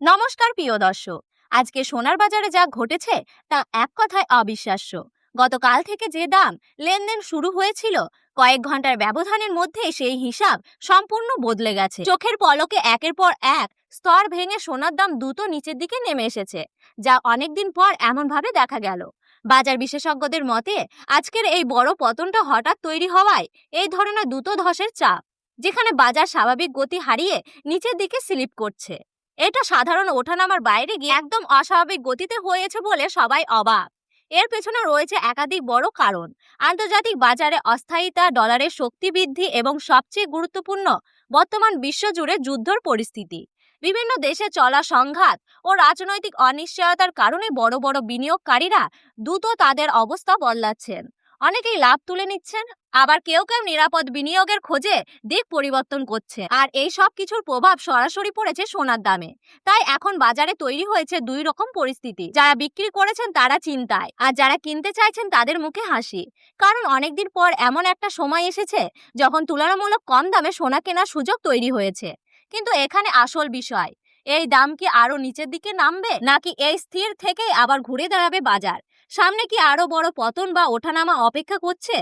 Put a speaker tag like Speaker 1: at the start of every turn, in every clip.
Speaker 1: নমস্কার প্রিয় দর্শক। আজকে সোনার বাজারে যা ঘটেছে তা এক কথায় অবিশ্বাস্য। গতকাল থেকে যে দাম লেনদেন শুরু হয়েছিল, কয়েক ঘন্টার ব্যবধানের মধ্যে সেই হিসাব সম্পূর্ণ বদলে গেছে। চোখের পলকে একের পর এক স্তর ভেঙে সোনার দাম দ্রুত নিচের দিকে নেমে এসেছে, যা অনেকদিন পর এমনভাবে দেখা গেল। বাজার বিশেষজ্ঞদের মতে আজকের এই বড় পতনটা হঠাৎ তৈরি হওয়ায় এই ধরনের দ্রুত ধসের চাপ, যেখানে বাজার স্বাভাবিক গতি হারিয়ে নিচের দিকে স্লিপ করছে। এটা সাধারণ ওঠানামার বাইরে গিয়ে একদম অস্বাভাবিক গতিতে হয়েছে বলে সবাই অবাক। এর পেছনে রয়েছে একাধিক বড় কারণ: আন্তর্জাতিক বাজারে অস্থায়িতা, ডলারের শক্তি বৃদ্ধি এবং সবচেয়ে গুরুত্বপূর্ণ, বর্তমান বিশ্বজুড়ে যুদ্ধর পরিস্থিতি। বিভিন্ন দেশে চলা সংঘাত ও রাজনৈতিক অনিশ্চয়তার কারণে বড় বড় বিনিয়োগকারীরা দ্রুত তাদের অবস্থা বদলাচ্ছেন। অনেকেই লাভ তুলে নিচ্ছেন, আবার কেউ কেউ নিরাপদ বিনিয়োগের খোঁজে দিক পরিবর্তন করছে। আর এই সব কিছুর প্রভাব সরাসরি পড়েছে সোনার দামে। তাই এখন বাজারে তৈরি হয়েছে দুই রকম পরিস্থিতি: যারা বিক্রি করেছেন তারা চিন্তায়, আর যারা কিনতে চাইছেন তাদের মুখে হাসি। কারণ অনেকদিন পর এমন একটা সময় এসেছে যখন তুলনামূলক কম দামে সোনা কেনার সুযোগ তৈরি হয়েছে। কিন্তু এখানে আসল বিষয়, এই দাম কি আরো নিচের দিকে নামবে, নাকি এই স্থির থেকেই আবার ঘুরে দাঁড়াবে বাজার? সামনে কি আরো বড় পতন বা ওঠানামা অপেক্ষা করছে?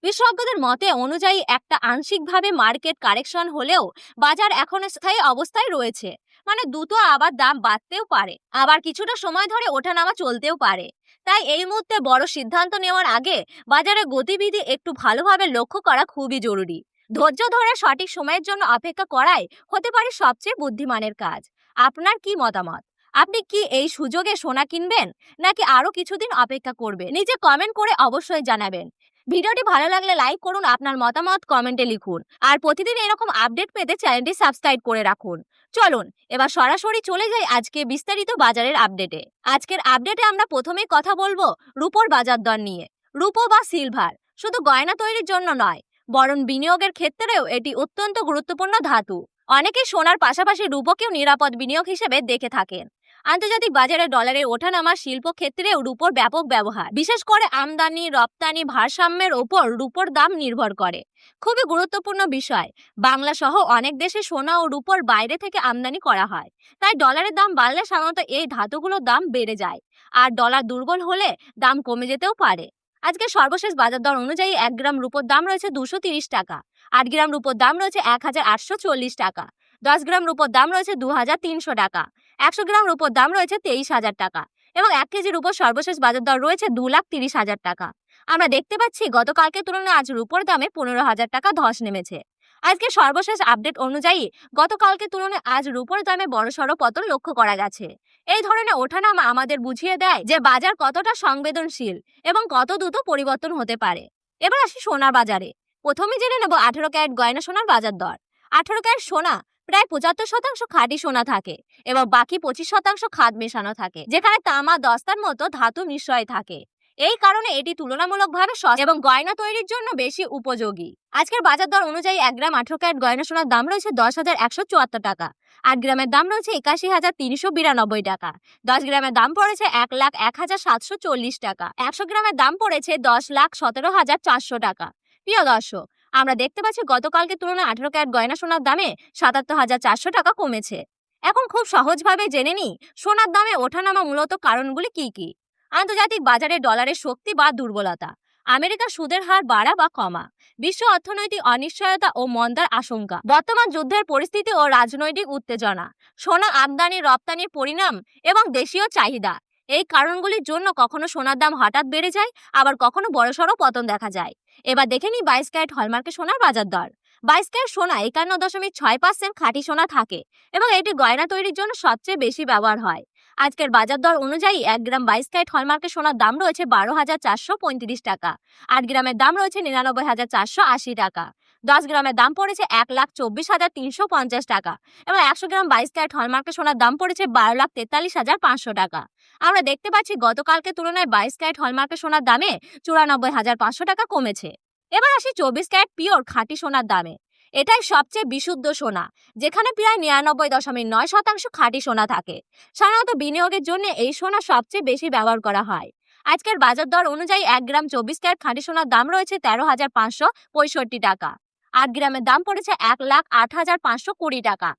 Speaker 1: বিশেষজ্ঞদের মতে অনুযায়ী একটা আংশিকভাবে মার্কেট কারেকশন হলেও বাজার এখন স্থায়ী অবস্থায় রয়েছে। মানে দ্রুত আবার দাম বাড়তেও পারে, আবার কিছুটা সময় ধরে ওঠানামা চলতেও পারে। তাই এই মুহূর্তে বড় সিদ্ধান্ত নেওয়ার আগে বাজারের গতিবিধি একটু ভালোভাবে লক্ষ্য করা খুবই জরুরি। ধৈর্য ধরে সঠিক সময়ের জন্য অপেক্ষা করাই হতে পারে সবচেয়ে বুদ্ধিমানের কাজ। আপনার কি মতামত? আপনি কি এই সুযোগে সোনা কিনবেন, নাকি আরো কিছুদিন অপেক্ষা করবেন? নিচে কমেন্ট করে অবশ্যই জানাবেন। ভিডিওটি ভালো লাগলে লাইক করুন, আপনার মতামত কমেন্টে লিখুন। আর প্রতিদিন এরকম আপডেট পেতে চ্যানেলটি সাবস্ক্রাইব করে রাখুন। চলুন এবার সরাসরি চলে যাই আজকে বিস্তারিত বাজারের আপডেটে। আজকের আপডেটে আমরা প্রথমেই কথা বলবো রুপোর বাজার দর নিয়ে। রুপো বা সিলভার শুধু গয়না তৈরির জন্য নয়, বরং বিনিয়োগের ক্ষেত্রেও এটি অত্যন্ত গুরুত্বপূর্ণ ধাতু। অনেকে সোনার পাশাপাশি রুপোকেও নিরাপদ বিনিয়োগ হিসেবে দেখে থাকেন। আন্তর্জাতিক বাজারে ডলারের ওঠানামা শিল্প ক্ষেত্রেও রুপোর ব্যাপক ব্যবহার, বিশেষ করে আমদানি রপ্তানি ভারসাম্যের ওপর রুপোর দাম নির্ভর করে। খুবই গুরুত্বপূর্ণ বিষয়, বাংলা সহ অনেক দেশে সোনা ও রুপোর বাইরে থেকে আমদানি করা হয়। তাই ডলারের দাম বাড়লে সাধারণত এই ধাতুগুলোর দাম বেড়ে যায়, আর ডলার দুর্বল হলে দাম কমে যেতেও পারে। আজকে সর্বশেষ বাজার দর অনুযায়ী 1 গ্রাম রুপোর দাম রয়েছে 230 টাকা, 8 গ্রাম রুপোর দাম রয়েছে 1840 টাকা, 10 গ্রাম রুপোর দাম রয়েছে 2300 টাকা, 100 গ্রাম রুপোর দাম রয়েছে 23,000 টাকা এবং 1 কেজি রুপোর সর্বশেষ বাজার দর রয়েছে 2,30,000 টাকা। আমরা দেখতে পাচ্ছি গতকালকে তুলনায় আজ রুপোর দামে 15,000 টাকা ধস নেমেছে। আজকে সর্বশেষ আপডেট অনুযায়ী গতকালকে তুলনায় আজ রুপোর দামে বড়সড় পতন লক্ষ্য করা গেছে। এই ধরনের ওঠানামা আমাদের বুঝিয়ে দেয় যে বাজার কতটা সংবেদনশীল এবং কত দ্রুত পরিবর্তন হতে পারে। এবার আসি সোনার বাজারে। প্রথমে জেনে নেব 18 ক্যারেট গয়না সোনার বাজার দর। 18 ক্যারেট সোনা প্রায় 75% খাঁটি সোনা থাকে এবং বাকি 25% খাদ মেশানো থাকে, যেখানে তামা দস্তার মতো ধাতু মিশ্রয় থাকে। এই কারণে এটি তুলনামূলকভাবে সস্তা এবং গয়না তৈরির জন্য বেশি উপযোগী। আজকের বাজার দর অনুযায়ী 1 গ্রাম 18 ক্যারেট গয়না সোনার দাম রয়েছে 10,174 টাকা, 8 গ্রামের দাম রয়েছে 81,392 টাকা, 10 গ্রামের দাম পড়েছে 1,01,740 টাকা, 100 গ্রামের দাম পড়েছে 10,17,400 টাকা। প্রিয় দর্শক, আমরা দেখতে পাচ্ছি গতকালকে তুলনায় 18 ক্যারেট গয়না সোনার দামে 77,400 টাকা কমেছে। এখন খুব সহজভাবে জেনে নিই সোনার দামে ওঠানামা মূলত কারণগুলি কি কি। আন্তর্জাতিক বাজারে ডলারের শক্তি বা দুর্বলতা, আমেরিকার সুদের হার বাড়া বা কমা, বিশ্ব অর্থনৈতিক অনিশ্চয়তা ও মন্দার আশঙ্কা, বর্তমান যুদ্ধের পরিস্থিতি ও রাজনৈতিক উত্তেজনা, সোনা আমদানি রপ্তানির পরিণাম এবং দেশীয় চাহিদা। এই কারণগুলির জন্য কখনো সোনার দাম হঠাৎ বেড়ে যায়, আবার কখনো বড়সড় পতন দেখা যায়। এবার দেখে নিই 22 ক্যারেট হলমার্কে সোনার বাজার দর। 22 ক্যারেট সোনা 51.6% খাঁটি সোনা থাকে এবং এটি গয়না তৈরির জন্য সবচেয়ে বেশি ব্যবহার হয়। আজকের বাজার দর অনুযায়ী 1 গ্রাম 22 ক্যারেট হলমার্কে সোনার দাম রয়েছে 12,435 টাকা, 8 গ্রামের দাম রয়েছে 99,480 টাকা, 10 গ্রামের দাম পড়েছে 1,24,350 টাকা এবং 100 গ্রাম 22 ক্যারেট হলমার্কে সোনার দাম পড়েছে 12,43,500 টাকা। আমরা দেখতে পাচ্ছি গতকালকে তুলনায় 22 ক্যারেট হলমার্কে সোনার দামে 94,500 টাকা কমেছে। এবার আসি 24 ক্যারেট পিওর খাঁটি সোনার দামে। এটাই সবচেয়ে বিশুদ্ধ সোনা, যেখানে প্রায় 99.9% খাঁটি সোনা থাকে। সাধারণত বিনিয়োগের জন্য এই সোনা সবচেয়ে বেশি ব্যবহার করা হয়। আজকের বাজার দর অনুযায়ী 1 গ্রাম 24 ক্যারেট খাঁটি সোনার দাম রয়েছে 13,565 টাকা, 8 গ্রামের দাম পড়েছে 1,08,520 টাকা,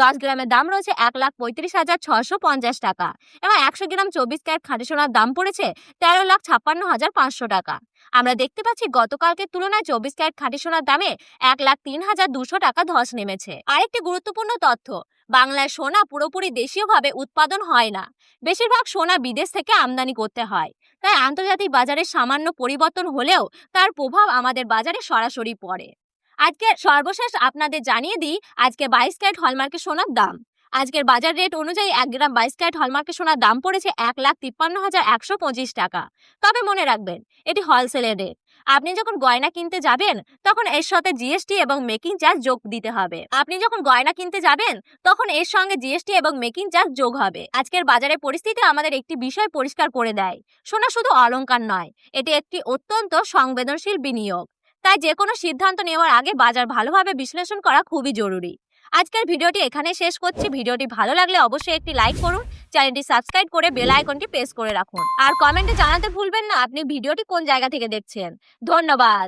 Speaker 1: 10 গ্রামের দাম রয়েছে 1,35,650 টাকা এবং 100 গ্রাম 24 ক্যারেট খাঁটি সোনার দাম পড়েছে 13,56,500 টাকা। আমরা দেখতে পাচ্ছি গতকালকের তুলনায় 24 ক্যারেট খাঁটি সোনার দামে 1,03,200 টাকা ধস নেমেছে। আরেকটি গুরুত্বপূর্ণ তথ্য, বাংলায় সোনা পুরোপুরি দেশীয়ভাবে উৎপাদন হয় না, বেশিরভাগ সোনা বিদেশ থেকে আমদানি করতে হয়। তাই আন্তর্জাতিক বাজারে সামান্য পরিবর্তন হলেও তার প্রভাব আমাদের বাজারে সরাসরি পড়ে। আজকে সর্বশেষ আপনাদের জানিয়ে দিই আজকে 22 ক্যারেট হলমার্কের সোনার দাম। আজকের বাজার রেট অনুযায়ী 1 গ্রাম 22 ক্যারেট হলমার্কের সোনার দাম পড়েছে 1,53,125 টাকা। তবে মনে রাখবেন, এটি হোলসেলের রেট। আপনি যখন গয়না কিনতে যাবেন তখন এর সাথে জিএসটি এবং মেকিং চার্জ যোগ দিতে হবে। আপনি যখন গয়না কিনতে যাবেন তখন এর সঙ্গে জিএসটি এবং মেকিং চার্জ যোগ হবে। আজকের বাজারের পরিস্থিতি আমাদের একটি বিষয় পরিষ্কার করে দেয়, সোনা শুধু অলংকার নয়, এটি একটি অত্যন্ত সংবেদনশীল বিনিয়োগ। তাই যে কোনো সিদ্ধান্ত নেওয়ার আগে বাজার ভালোভাবে বিশ্লেষণ করা খুবই জরুরি। আজকের ভিডিওটি এখানে শেষ করছি। ভিডিওটি ভালো লাগলে অবশ্যই একটি লাইক করুন, চ্যানেলটি সাবস্ক্রাইব করে বেল আইকনটি প্রেস করে রাখুন আর কমেন্টে জানাতে ভুলবেন না আপনি ভিডিওটি কোন জায়গা থেকে দেখছেন। ধন্যবাদ।